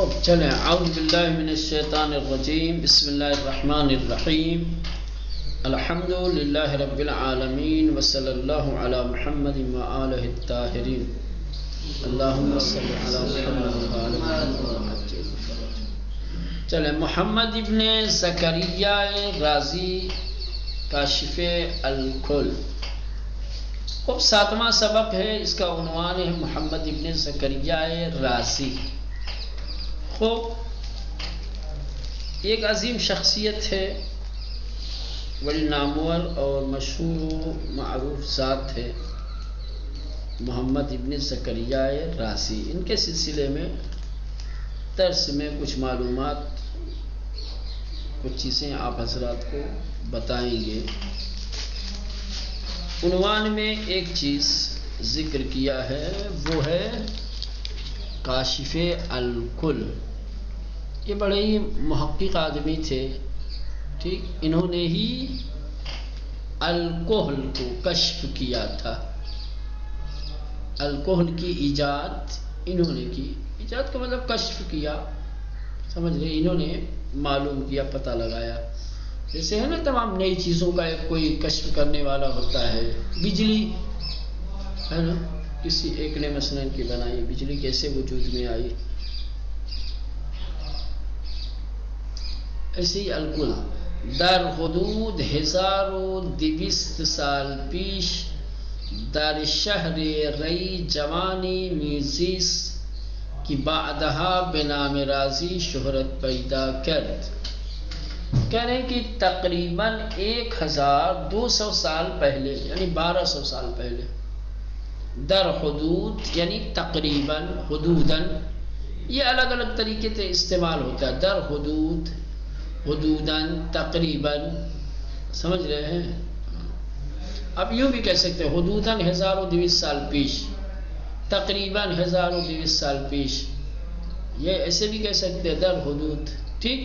چلیں اعوذ باللہ من الشیطان الرجیم بسم اللہ الرحمن الرحیم الحمد للہ رب العالمین وصلی اللہ علی محمد وآلہ الطاہرین اللہم صلی علی محمد وآل محمد. چلیں محمد ابن زکریا رازی کاشف الکل. خوب ساتواں سبق ہے، اس کا عنوان ہے محمد ابن زکریا رازی. خوب ایک عظیم شخصیت ہے، بڑی نامور اور مشہور و معروف ذات ہے محمد ابن زکریا رازی. ان کے سلسلے میں درس میں کچھ معلومات، کچھ چیزیں آپ حضرات کو بتائیں گے. عنوان میں ایک چیز ذکر کیا ہے، وہ ہے کاشف الکل. یہ بڑے ہی محقق آدمی تھے، ٹھیک. انہوں نے ہی الکحل کو کشف کیا تھا. الکحل کی ایجاد انہوں نے کی. ایجاد کا مطلب کشف کیا، سمجھ رہے، انہوں نے معلوم کیا، پتہ لگایا. جیسے ہے نا تمام نئی چیزوں کا ایک کوئی کشف کرنے والا ہوتا ہے. بجلی ہے نا، کسی ایک نے مثلا کی بنائی، بجلی کیسے وجود میں آئی. ایسے ہی الکل در حدود 1200 سال پیش در شہر ری جوانی میزیس کی بعدها به نام رازی شہرت پیدا کرد. کہہ رہے ہیں کہ تقریباً 1200 سال پہلے، یعنی 1200 سال پہلے، در حدود یعنی تقریباً، حدوداً یہ الگ الگ طریقے سے استعمال ہوتا ہے. در حدود، حدوداً، تقریباً، سمجھ رہے ہیں. اب یوں بھی کہہ سکتے ہیں حدوداً 1200 سال پیش، تقریباً 1200 سال پیش. یہ ایسے بھی کہہ سکتے ہیں در حدود، ٹھیک.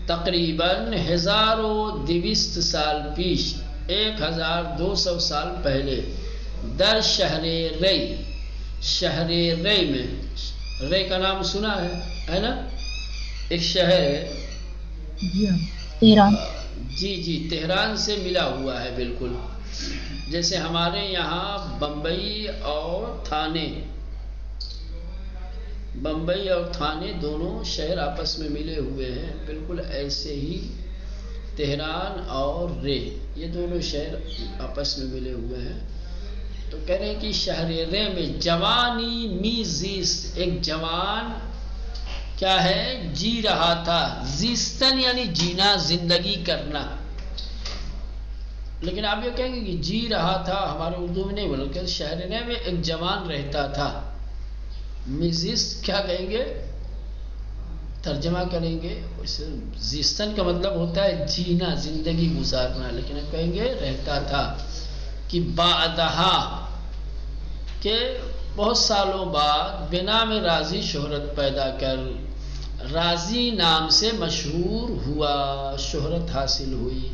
تقریباً 1200 سال پیش، 1200 سال پہلے، در شہر ری، شہر ری میں، ری کا نام سنا ہے نا، ایک شہر ہے تہران. جی تہران سے ملا ہوا ہے بالکل. جیسے ہمارے یہاں بمبئی اور تھانے، بمبئی اور تھانے دونوں شہر آپس میں ملے ہوئے ہیں، بالکل ایسے ہی تہران اور رے، یہ دونوں شہر آپس میں ملے ہوئے ہیں. تو کہہ رہے ہیں کہ شہر رے میں جوانی می زیست، ایک جوان کیا ہے، جی رہا تھا. زیستن یعنی جینا، زندگی کرنا. لیکن آپ یہ کہیں گے کہ جی رہا تھا، ہمارے اردو میں نہیں بولو کہ شہر رے میں ایک جوان رہتا تھا. میزیست کیا کہیں گے، ترجمہ کریں گے. زیستن کا مطلب ہوتا ہے جینا، زندگی گزارنا، لیکن ہم کہیں گے رہتا تھا. کہ بعدہا، کہ بہت سالوں بعد، بنا میں رازی شہرت پیدا کر، رازی نام سے مشہور ہوا، شہرت حاصل ہوئی.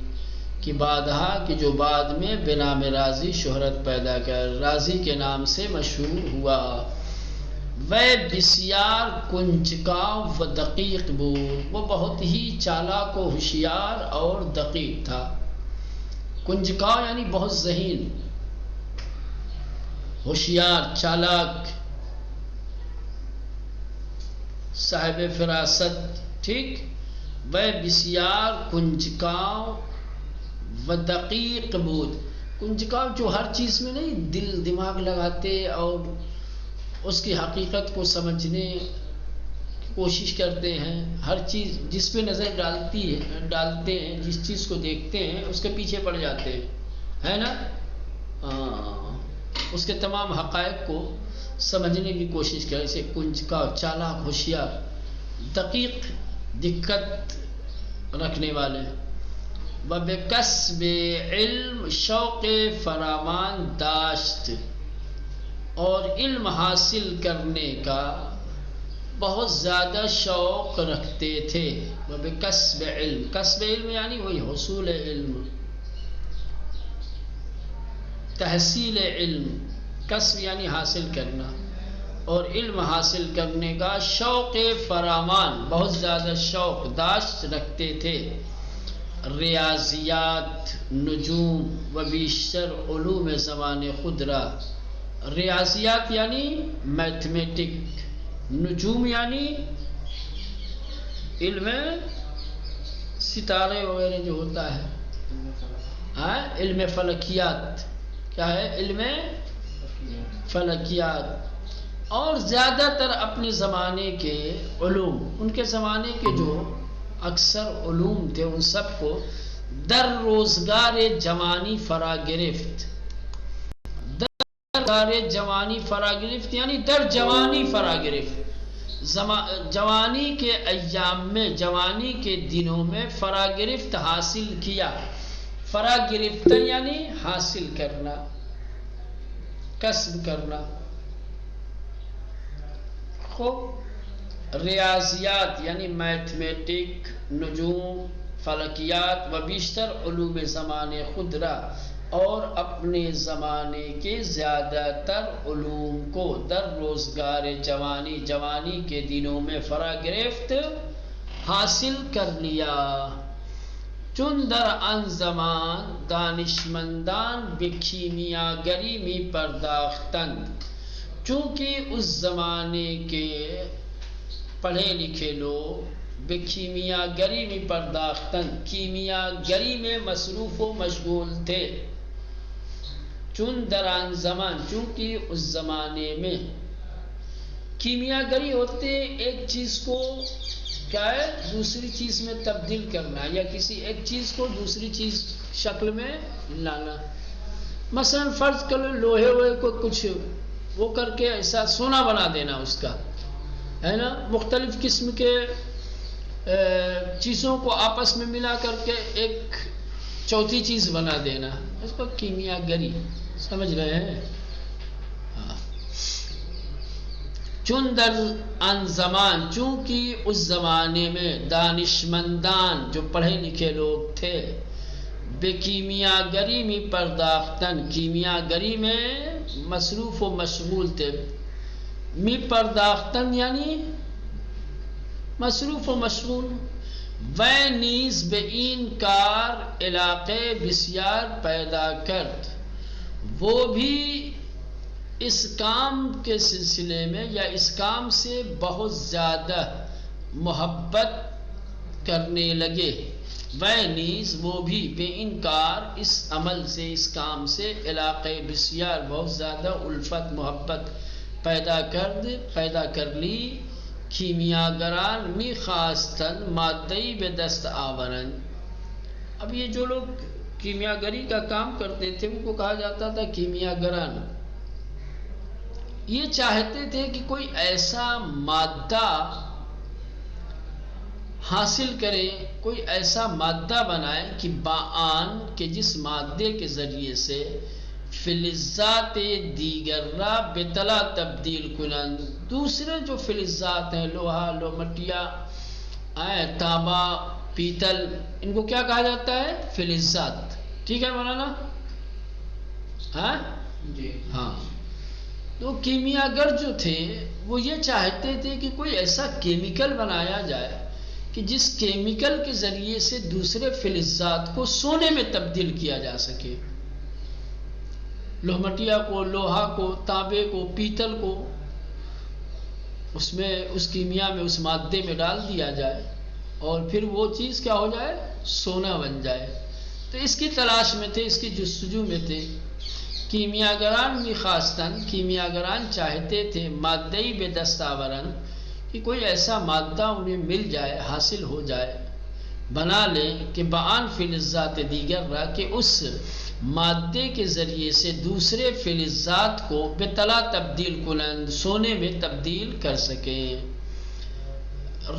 کہ بعدہا، کہ جو بعد میں، بنا میں رازی شہرت پیدا کر، رازی کے نام سے مشہور ہوا. وہ بسیار کنجکاو و دقیق بود، وہ بہت ہی چالاک و ہوشیار اور دقیق تھا. کنجکاو یعنی بہت ذہین، ہوشیار، چالاک، صاحب فراست، ٹھیک. وہ بسیار کنجکاو و دقیق بود. کنجکاو جو ہر چیز میں نہیں دل دماغ لگاتے اور اس کی حقیقت کو سمجھنے کی کوشش کرتے ہیں. ہر چیز جس پہ نظر ڈالتے ہیں، جس چیز کو دیکھتے ہیں، اس کے پیچھے پڑ جاتے ہیں، ہے نا. اس کے تمام حقائق کو سمجھنے کی کوشش کرے. اسے کنجکاو، چالاک، ہوشیار، دقیق، دقت رکھنے والے. وبکسب علم شوق فراوان داشت، اور علم حاصل کرنے کا بہت زیادہ شوق رکھتے تھے. وبکسب علم، کسب علم یعنی وہی حصول علم، تحصیل علم. کسب یعنی حاصل کرنا، اور علم حاصل کرنے کا شوق فراوان، بہت زیادہ شوق داشت رکھتے تھے۔ ریاضیات، نجوم و بیشتر علوم زمان خضرا۔ ریاضیات یعنی میتھمیٹک، نجوم یعنی علم ستارے وغیرہ جو ہوتا ہے، علم فلکیات، کیا ہے؟ علم فلکیات۔ اور زیادہ تر اپنے زمانے کے علوم، ان کے زمانے کے جو اکثر علوم تھے ان سب کو در روزگار جوانی فرا گرفت۔ در روزگار جوانی فرا گرفت یعنی در جوانی فرا گرفت، جوانی کے ایام میں، جوانی کے دنوں میں فرا گرفت حاصل کیا۔ فرا گرفت یعنی حاصل کرنا، کسب کرنا۔ خوب، ریاضیات یعنی میتھمیٹک، نجوم، فلکیات و بیشتر علوم زمان خضرا، اور اپنے زمانے کے زیادہ تر علوم کو در روزگار جوانی، جوانی کے دنوں میں فرا گرفت حاصل کر لیا۔ چون در آن زمان دانشمندان به کیمیاگری می پرداختند، چونکہ اس زمانے کے پڑھے لکھے لوگ به کیمیاگری میں پرداختند، کیمیاگری میں مصروف و مشغول تھے۔ چون در آن زمان، چونکہ اس زمانے میں کیمیاگری ہوتے ایک چیز کو کیا ہے دوسری چیز میں تبدیل کرنا، یا کسی ایک چیز کو دوسری چیز شکل میں لانا۔ مثلا فرض کر لو لوہے ہوئے کو کچھ وہ کر کے ایسا سونا بنا دینا اس کا، ہے نا، مختلف قسم کے چیزوں کو آپس میں ملا کر کے ایک چوتھی چیز بنا دینا، اس کو کیمیاگری سمجھ رہے ہیں؟ چون در آن زمان، چونکہ اس زمانے میں دانشمندان جو پڑھے لکھے لوگ تھے، بے کیمیاگری میں پرداختن، کیمیاگری میں مصروف و مشغول تھے۔ می پرداختن یعنی مصروف و مشغول، و نیز به این کار علاقه بسیار پیدا کرد، وہ بھی اس کام کے سلسلے میں یا اس کام سے بہت زیادہ محبت کرنے لگے۔ وہ نیز وہ بھی بے انکار اس عمل سے، اس کام سے علاقے بسیار بہت زیادہ الفت محبت پیدا کر لی۔ کیمیاگران می خواستن ماده‌ای به دست آورند۔ اب یہ جو لوگ کیمیاگری کا کام کرتے تھے ان کو کہا جاتا تھا کیمیاگران۔ یہ چاہتے تھے کہ کوئی ایسا مادہ حاصل کرے، کوئی ایسا مادہ بنائے کہ بآن کہ جس مادے کے ذریعے سے فلزات دیگر را بطلا تبدیل کنند، دوسرے جو فلزات ہیں، لوہا، لومٹیا، تانبا، پیتل، ان کو کیا کہا جاتا ہے؟ فلزات۔ ٹھیک ہے مولانا؟ ہاں جی ہاں۔ تو کیمیاگر جو تھے وہ یہ چاہتے تھے کہ کوئی ایسا کیمیکل بنایا جائے کہ جس کیمیکل کے ذریعے سے دوسرے فلزات کو سونے میں تبدیل کیا جا سکے، لوہمٹیا کو، لوہا کو، تانبے کو، پیتل کو اس میں اس کیمیا میں اس مادے میں ڈال دیا جائے اور پھر وہ چیز کیا ہو جائے؟ سونا بن جائے۔ تو اس کی تلاش میں تھے، اس کی جستجو میں تھے۔ کیمیاگران می خواستن، کیمیاگران چاہتے تھے مادہی بے دست آورن کہ کوئی ایسا مادہ انہیں مل جائے، حاصل ہو جائے، بنا لیں کہ بآن فلزات دیگر را، کہ اس مادے کے ذریعے سے دوسرے فلزات کو بطلا تبدیل کنند، سونے میں تبدیل کر سکیں۔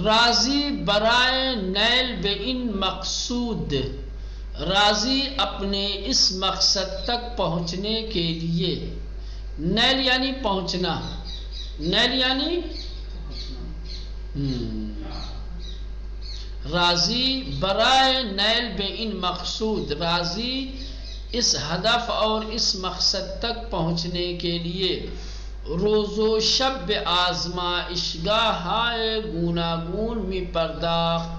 راضی برائے نیل بے ان مقصود، راضی اپنے اس مقصد تک پہنچنے کے لیے، نیل یعنی پہنچنا، نیل یعنی راضی برائے نیل بے ان مقصود، راضی اس ہدف اور اس مقصد تک پہنچنے کے لیے، روز و شب به آزمایشگاه گوناگون می پرداخت،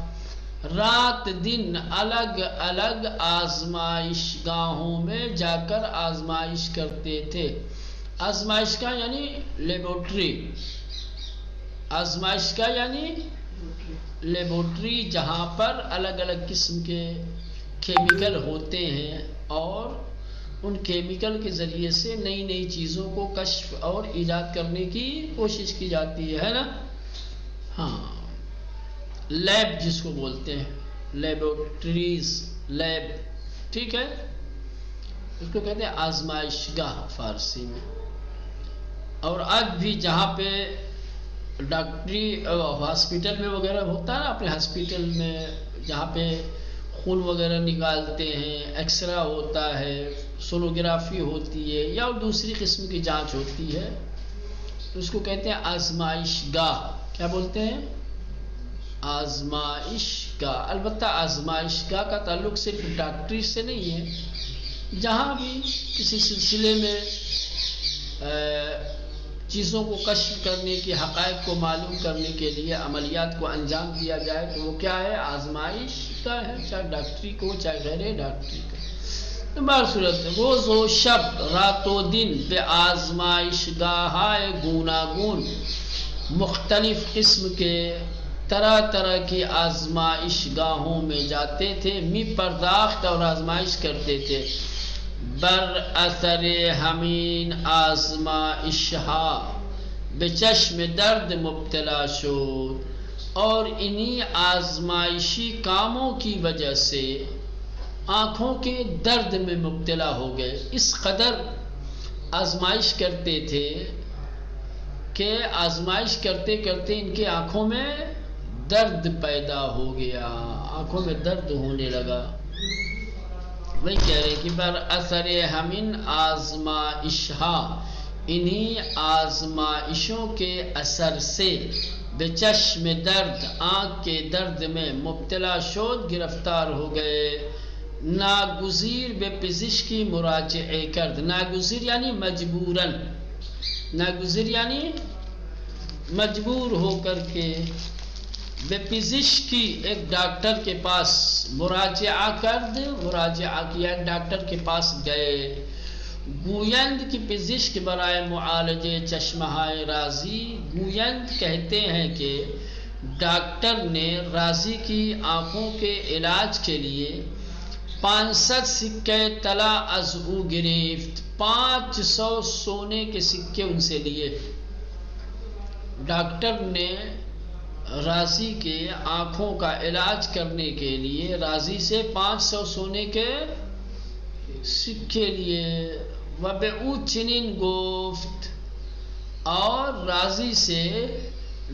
رات دن الگ الگ آزمائشگاہوں میں جا کر آزمائش کرتے تھے۔ آزمائشگاہ یعنی لیبورٹری، آزمائشگاہ یعنی لیبورٹری جہاں پر الگ الگ قسم کے کیمیکل ہوتے ہیں اور ان کیمیکل کے ذریعے سے نئی نئی چیزوں کو کشف اور ایجاد کرنے کی کوشش کی جاتی ہے نا۔ ہاں، لیب جس کو بولتے ہیں، لیبورٹریز، لیب، ٹھیک ہے، اس کو کہتے ہیں آزمائشگاہ فارسی میں۔ اور آج بھی جہاں پہ ڈاکٹری ہاسپیٹل میں وغیرہ ہوتا ہے نا، اپنے ہاسپیٹل میں جہاں پہ خون وغیرہ نکالتے ہیں، ایکسرا ہوتا ہے، سونوگرافی ہوتی ہے یا دوسری قسم کی جانچ ہوتی ہے، اس کو کہتے ہیں آزمائشگاہ۔ کیا بولتے ہیں؟ آزمائشگاہ۔ البتہ آزمائشگاہ کا تعلق صرف ڈاکٹری سے نہیں ہے، جہاں بھی کسی سلسلے میں چیزوں کو کشف کرنے کی، حقائق کو معلوم کرنے کے لیے عملیات کو انجام دیا جائے تو وہ کیا ہے؟ آزمائش کا ہے، چاہے ڈاکٹری کو چاہے غیر ڈاکٹری کو۔ بہر صورت روز و شب، رات و دن پہ آزمائشگاہ گوناگون، مختلف قسم کے طرح طرح کی آزمائشگاہوں میں جاتے تھے، می پرداخت اور آزمائش کرتے تھے۔ بر اثر ہمین آزمائشہا بے چشم درد مبتلا شد، اور انہی آزمائشی کاموں کی وجہ سے آنکھوں کے درد میں مبتلا ہو گئے۔ اس قدر آزمائش کرتے تھے کہ آزمائش کرتے کرتے ان کے آنکھوں میں درد پیدا ہو گیا، آنکھوں میں درد ہونے لگا۔ وہی کہہ رہے کہ بر اثر ہمین آزمائشہا، انہی آزمائشوں کے اثر سے، بے چشم درد، آنکھ کے درد میں، مبتلا شد، گرفتار ہو گئے۔ ناگزیر بے پزشکی مراجعے کرد، ناگزیر یعنی مجبوراً، ناگزیر یعنی مجبور ہو کر کے، بے پزشکی ایک ڈاکٹر کے پاس مراجعہ کرد، مراجعہ کیا، ڈاکٹر کے پاس گئے۔ گویند کی پزشک برائے معالجے چشمہ رازی، گویند کہتے ہیں کہ ڈاکٹر نے رازی کی آنکھوں کے علاج کے لیے 500 سکے طلا از او گرفت، 500 سونے کے سکے ان سے لیے۔ ڈاکٹر نے راضی کے آنکھوں کا علاج کرنے کے لیے راضی سے 500 سونے کے سکے لیے۔ وَبِعُ چنین گفت، اور راضی سے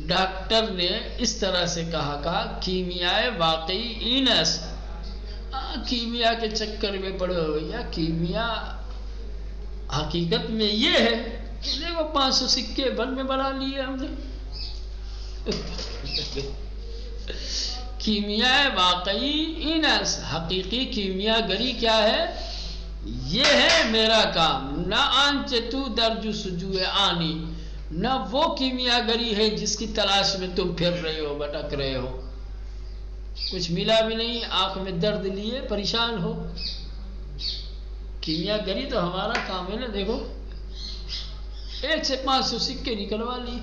ڈاکٹر نے اس طرح سے کہا کیمیائے واقعی اینس، کیمیا کے چکر میں پڑے ہو یا کیمیا حقیقت میں یہ ہے کہ دیکھو 500 سکے بن میں بنا لیے ہم نے۔ کیمیا واقعی اینس، حقیقی کیمیا گری کیا ہے؟ یہ ہے میرا کام۔ نہ آنچ تو در جستجو آنی، نہ وہ کیمیا گری ہے جس کی تلاش میں تم پھر رہے ہو، بھٹک رہے ہو، کچھ ملا بھی نہیں، آنکھ میں درد لیے پریشان ہو۔ کیمیا گری تو ہمارا کام ہے نا، دیکھو 1 سے 500 سکے نکلوا لیے۔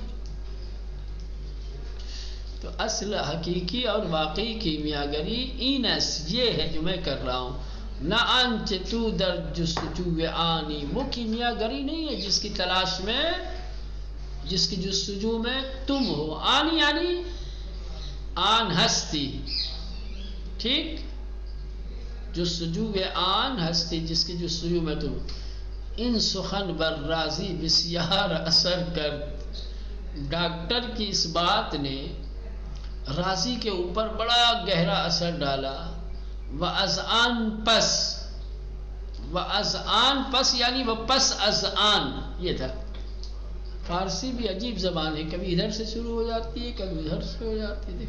تو اصل حقیقی اور واقعی کیمیا گری اینس یہ ہے جو میں کر رہا ہوں۔ نہ آنچ تو در جستجو آنی، وہ کیمیا گری نہیں ہے جس کی تلاش میں، جس کی جستجو میں تم ہو۔ آنی یعنی آن ہستی، ٹھیک، جستجو آن ہستی جس کی جستجو میں تم۔ ان سخن بر راضی بسیار اثر کرد، ڈاکٹر کی اس بات نے راضی کے اوپر بڑا گہرا اثر ڈالا۔ وَأَزْآن پس، وَأَزْآن پس یعنی وہ پس از آن، یہ تھا۔ فارسی بھی عجیب زبان ہے، کبھی ادھر سے شروع ہو جاتی ہے کبھی ادھر سے ہو جاتی ہے۔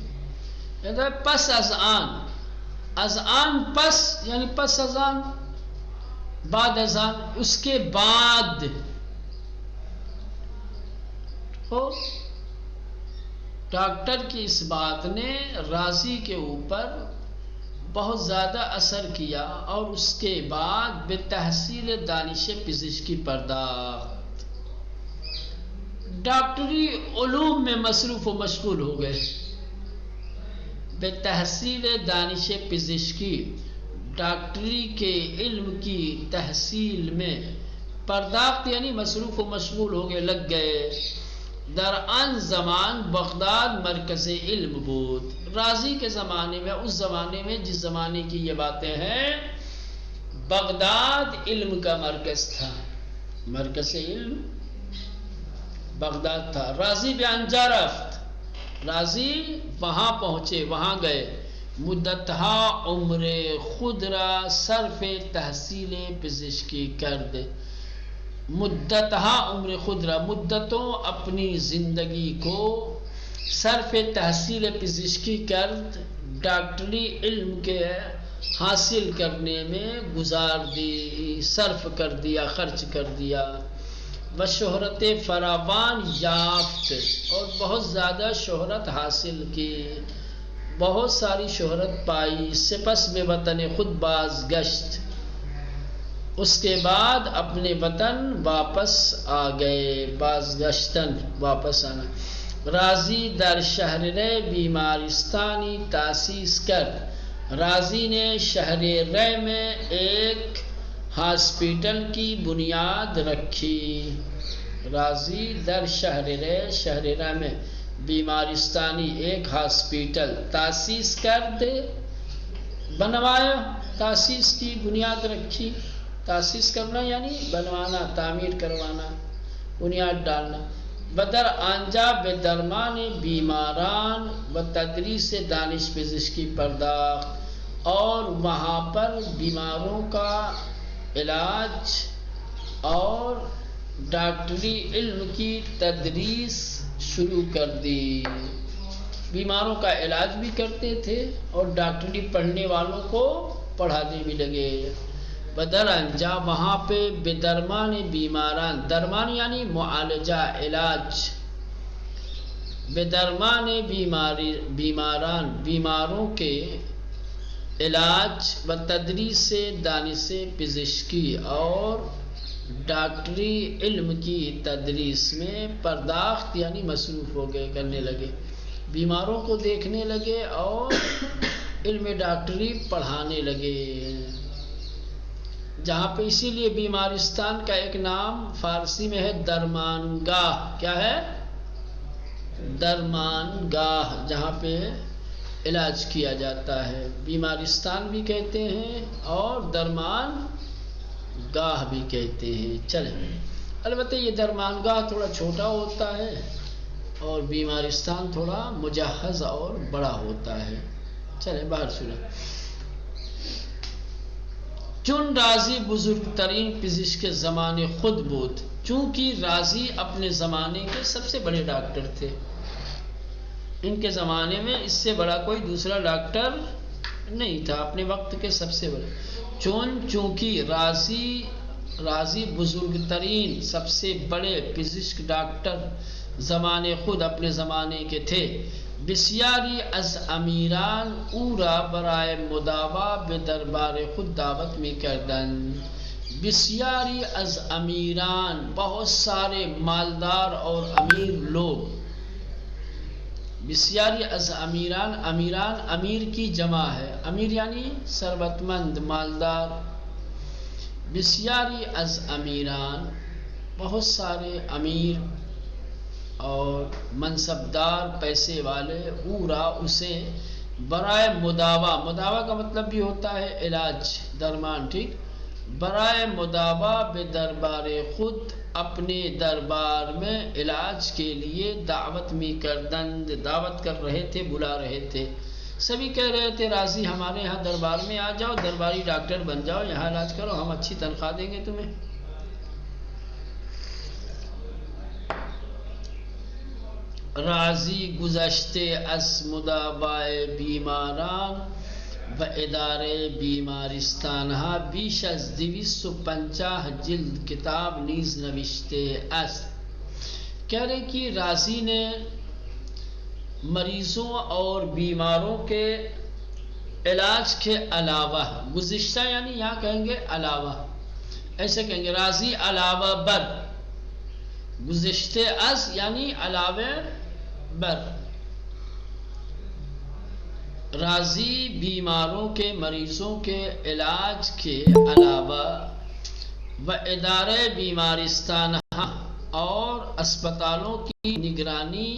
کہتا ہے پس از آن، از آن پس یعنی پس از آن، بعد از آن، اس کے بعد ہو۔ ڈاکٹر کی اس بات نے راضی کے اوپر بہت زیادہ اثر کیا اور اس کے بعد بے تحصیل دانش پزشکی پرداخت، ڈاکٹری علوم میں مصروف و مشغول ہو گئے۔ بے تحصیل دانش پزشکی، ڈاکٹری کے علم کی تحصیل میں پرداخت یعنی مصروف و مشغول ہو گئے، لگ گئے۔ در آن زمان بغداد مرکز علم بود۔ راضی کے زمانے میں، اس زمانے میں جس زمانے کی یہ باتیں ہیں، بغداد علم کا مرکز تھا، مرکز علم بغداد تھا۔ راضی بیانجا رفت، راضی وہاں پہنچے، وہاں گئے۔ مدتها عمر خود را صرف تحصیل پزشکی کرد، مدتها عمر خود را، مدتوں اپنی زندگی کو صرف تحصیل پزشکی کرد، ڈاکٹری علم کے حاصل کرنے میں گزار دی، صرف کر دیا، خرچ کر دیا۔ و شہرت فراوان یافت، اور بہت زیادہ شہرت حاصل کی، بہت ساری شہرت پائی۔ سپس میں وطن خود بازگشت، اس کے بعد اپنے وطن واپس آ گئے، بازگشتن واپس آنا۔ راضی در شہر رے بیمارستانی تاسیس کرد، راضی نے شہر رے میں ایک ہاسپیٹل کی بنیاد رکھی۔ راضی در شہر رے، شہر رے میں بیمارستانی ایک ہاسپیٹل تاسیس کرد، بنوایا، تاسیس کی، بنیاد رکھی۔ تاسیس کرنا یعنی بنوانا، تعمیر کروانا، بنیاد ڈالنا۔ بدر آنجا بے درمان بیماران و تدریس دانش پزشکی پرداخت، اور وہاں پر بیماروں کا علاج اور ڈاکٹری علم کی تدریس شروع کر دی۔ بیماروں کا علاج بھی کرتے تھے اور ڈاکٹری پڑھنے والوں کو پڑھانے بھی لگے۔ بدر انجا، وہاں پہ بے درمان بیماران، درمان یعنی معالجہ، علاج، بے درمان بیماران، بیماروں کے علاج و تدریس دانش پزشکی اور ڈاکٹری علم کی تدریس میں پرداخت یعنی مصروف ہو گئے، کرنے لگے، بیماروں کو دیکھنے لگے اور علم ڈاکٹری پڑھانے لگے۔ جہاں پہ اسی لیے بیمارستان کا ایک نام فارسی میں ہے درمانگاہ، کیا ہے؟ درمانگاہ، جہاں پہ علاج کیا جاتا ہے، بیمارستان بھی کہتے ہیں اور درمان گاہ بھی کہتے ہیں۔ چلیں، البتہ یہ درمانگاہ تھوڑا چھوٹا ہوتا ہے اور بیمارستان تھوڑا مجہز اور بڑا ہوتا ہے۔ چلیں باہر سنیں۔ چون راضی بزرگ ترین پزشک زمانے خود بود، چونکہ راضی اپنے زمانے کے سب سے بڑے ڈاکٹر تھے، ان کے زمانے میں اس سے بڑا کوئی دوسرا ڈاکٹر نہیں تھا، اپنے وقت کے سب سے بڑے۔ چونکہ راضی بزرگ ترین سب سے بڑے پزشک ڈاکٹر زمانے خود اپنے زمانے کے تھے، بسیاری از امیران او را برائے مداوا به دربار خود دعوت می کردند، بسیاری از امیران، بہت سارے مالدار اور امیر لوگ، بسیاری از امیران، امیران امیر کی جمع ہے، امیر یعنی ثروت مند، مالدار، بسیاری از امیران، بہت سارے امیر اور منصبدار، پیسے والے، اورا اسے، برائے مداوا، مداوا کا مطلب بھی ہوتا ہے علاج، درمان، ٹھیک، برائے مداوا بے دربار خود، اپنے دربار میں علاج کے لیے دعوت می کردند، دعوت کر رہے تھے، بلا رہے تھے، سبھی کہہ رہے تھے راضی ہمارے ہاں دربار میں آ جاؤ، درباری ڈاکٹر بن جاؤ، یہاں علاج کرو، ہم اچھی تنخواہ دیں گے تمہیں۔ راضی گزشتے از مداوای بیماران و اداره بیمارستان ها بیش از 250 جلد کتاب نیز نوشته است. کہہ رہے کہ رازی نے مریضوں اور بیماروں کے علاج کے علاوہ، گزشتہ یعنی یہاں کہیں گے علاوہ، ایسے کہیں گے رازی علاوہ بر، گزشتے از یعنی علاوہ بر، رازی بیماروں کے مریضوں کے علاج کے علاوہ و ادارے بیمارستان اور اسپتالوں کی نگرانی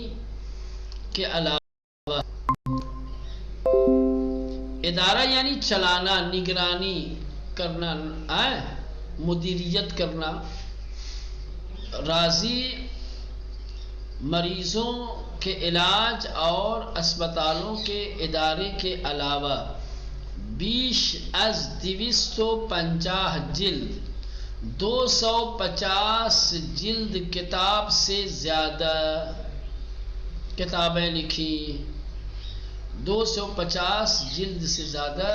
کے علاوہ، ادارہ یعنی چلانا، نگرانی کرنا، مدیریت کرنا، رازی مریضوں کے علاج اور اسپتالوں کے ادارے کے علاوہ بیش از 250 جلد 250 جلد کتاب سے زیادہ کتابیں لکھی، 250 جلد سے زیادہ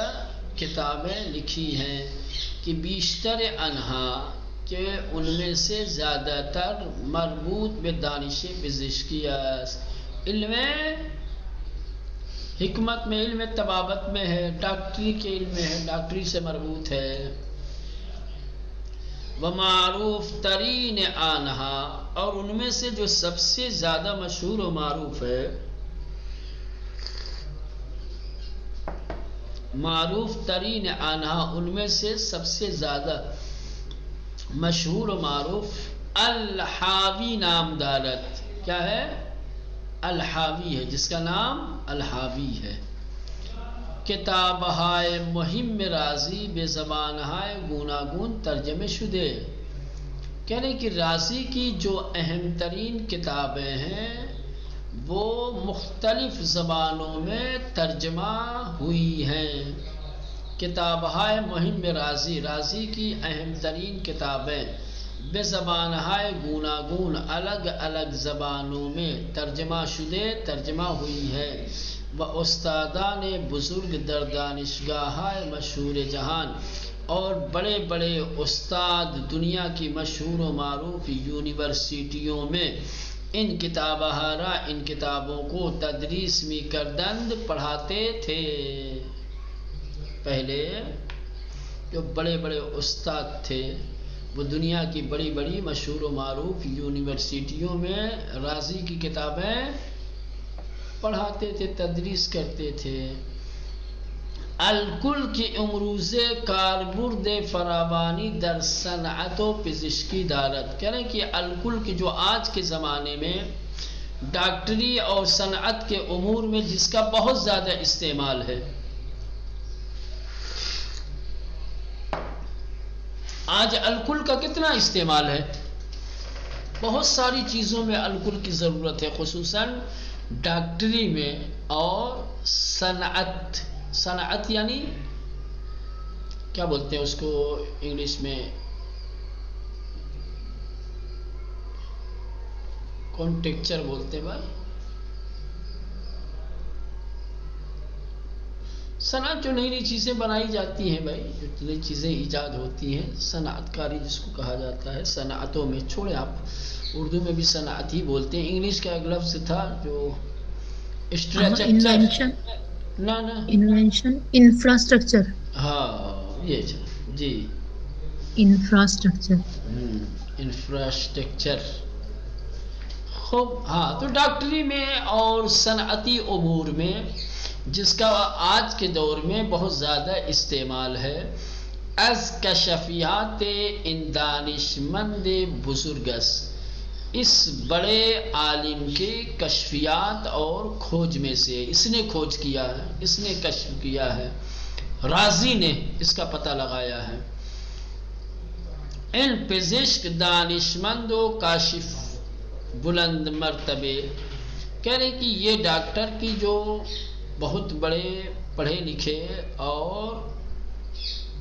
کتابیں لکھی ہیں کہ بیشتر انہا کہ ان میں سے زیادہ تر مربوط بے دانش پزشکی است، علم حکمت میں، علم طبابت میں ہے، ڈاکٹری کے علم میں ہے، ڈاکٹری سے مربوط ہے، ومعروف ترین آنہا، اور ان میں سے جو سب سے زیادہ مشہور و معروف ہے، معروف ترین آنہا ان میں سے سب سے زیادہ مشہور و معروف الحاوی نام دارت، کیا ہے؟ الحاوی ہے، جس کا نام الحاوی ہے، کتابہائے مہم رازی بے زبانہائے گوناگون ترجمے شدے، کہہ رہے کہ رازی کی جو اہم ترین کتابیں ہیں وہ مختلف زبانوں میں ترجمہ ہوئی ہیں، کتابہائے مہم رازی، رازی کی اہم ترین کتابیں بے زبانہائے گوناگون، الگ الگ زبانوں میں ترجمہ شدے، ترجمہ ہوئی ہے، و استادان بزرگ در دانشگاہ مشہور جہان، اور بڑے بڑے استاد دنیا کی مشہور و معروف یونیورسٹیوں میں ان ان کتابوں کو تدریس می کردند، پڑھاتے تھے۔ پہلے جو بڑے بڑے استاد تھے وہ دنیا کی بڑی بڑی مشہور و معروف یونیورسٹیوں میں رازی کی کتابیں پڑھاتے تھے، تدریس کرتے تھے۔ الکل کی امروز کاربرد فراوانی در صنعت و پزشکی دارت، کہہ رہے ہیں کہ الکل کی جو آج کے زمانے میں ڈاکٹری اور صنعت کے امور میں جس کا بہت زیادہ استعمال ہے، آج الکل کا کتنا استعمال ہے؟ بہت ساری چیزوں میں الکل کی ضرورت ہے، خصوصاً ڈاکٹری میں اور صنعت، صنعت یعنی کیا بولتے ہیں اس کو انگلش میں، کانٹیکچر بولتے ہیں بھائی، صنعت جو نئی نئی چیزیں بنائی جاتی ہیں بھائی، جو نئی چیزیں ایجاد ہوتی ہیں، صنعت کاری جس کو کہا جاتا ہے، صنعتوں میں، چھوڑیں آپ اردو میں بھی صنعت ہی بولتے ہیں، انگلش کا ایک لفظ تھا جو انوینشن، انوینشن، انفراسٹرکچر، ہاں یہ جی انفراسٹرکچر، انفراسٹرکچر، خوب، ہاں، تو ڈاکٹری میں اور صنعتی امور میں جس کا آج کے دور میں بہت زیادہ استعمال ہے، از کشفیات ان دانشمند بزرگس، اس بڑے عالم کے کشفیات اور کھوج میں سے، اس نے کھوج کیا ہے، اس نے کشف کیا ہے، رازی نے اس کا پتہ لگایا ہے، ان پزشک دانشمند و کاشف بلند مرتبے، کہہ رہے کہ یہ ڈاکٹر کی جو بہت بڑے پڑھے لکھے اور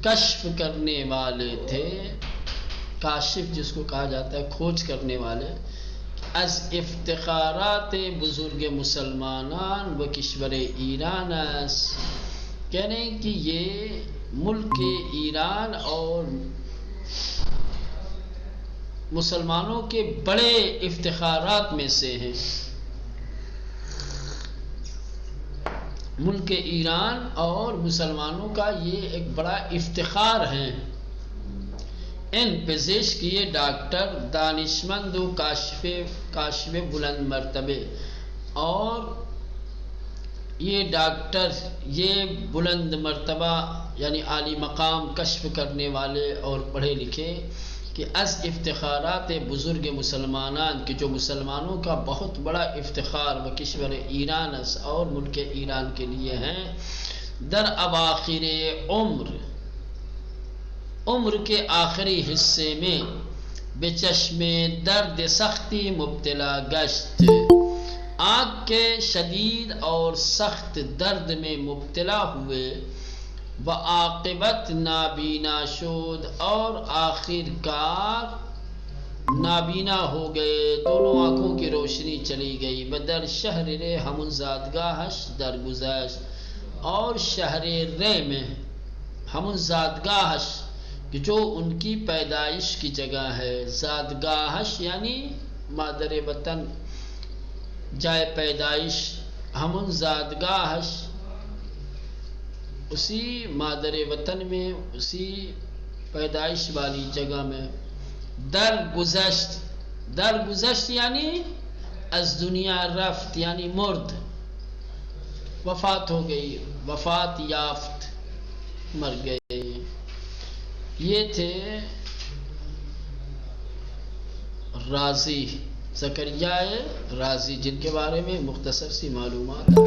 کشف کرنے والے تھے، کاشف جس کو کہا جاتا ہے کھوج کرنے والے، از افتخارات بزرگ مسلمانان و کشور ایران است، کہہ رہے ہیں کہ یہ ملک ایران اور مسلمانوں کے بڑے افتخارات میں سے ہیں۔ ملک ایران اور مسلمانوں کا یہ ایک بڑا افتخار ہے۔ ان پزشک یہ ڈاکٹر دانشمند و کاشف بلند مرتبے، اور یہ ڈاکٹر یہ بلند مرتبہ یعنی عالی مقام کشف کرنے والے اور پڑھے لکھے کہ از افتخارات بزرگ مسلمانان کہ جو مسلمانوں کا بہت بڑا افتخار و کشور ایران اور ملک ایران کے لیے ہیں، در اواخر عمر کے آخری حصے میں بے چشم درد سختی مبتلا گشت، آنکھ کے شدید اور سخت درد میں مبتلا ہوئے، و عاقبت نابینا شد، اور آخر کار نابینا ہو گئے، دونوں آنکھوں کی روشنی چلی گئی، بدر شہر رے ہمون زادگاہش درگذشت، اور شہر رے میں ہمون زادگاہش کہ جو ان کی پیدائش کی جگہ ہے، زادگاہش یعنی مادر وطن، جائے پیدائش، ہمون زادگاہش اسی مادر وطن میں، اسی پیدائش والی جگہ میں، درگذشت یعنی از دنیا رفت یعنی مرد، وفات ہو گئی، وفات یافت، مر گئے۔ یہ تھے رازی، زکریا رازی، جن کے بارے میں مختصر سی معلومات